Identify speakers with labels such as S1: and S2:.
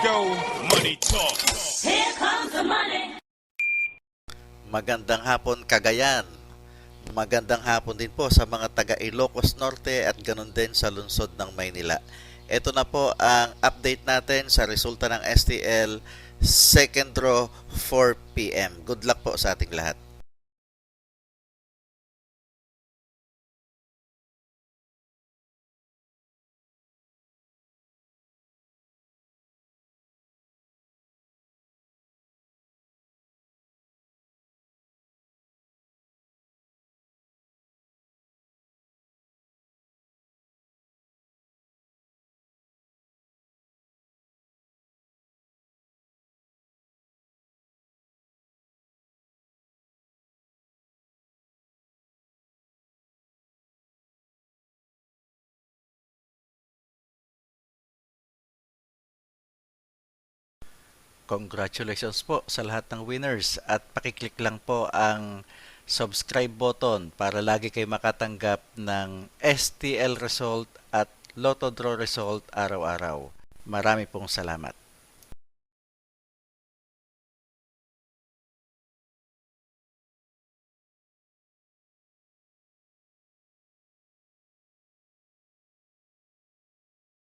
S1: go, money talk.
S2: Here comes the money.
S3: Magandang hapon Cagayan. Magandang hapon din po sa mga taga Ilocos Norte at ganun din sa lungsod ng Maynila. Ito na po ang update natin sa resulta ng STL second draw 4 PM. Good luck po sa ating lahat. Congratulations po sa lahat ng winners at pakiclick lang po ang subscribe button para lagi kayo makatanggap ng STL result at Lotto Draw result araw-araw. Marami pong salamat.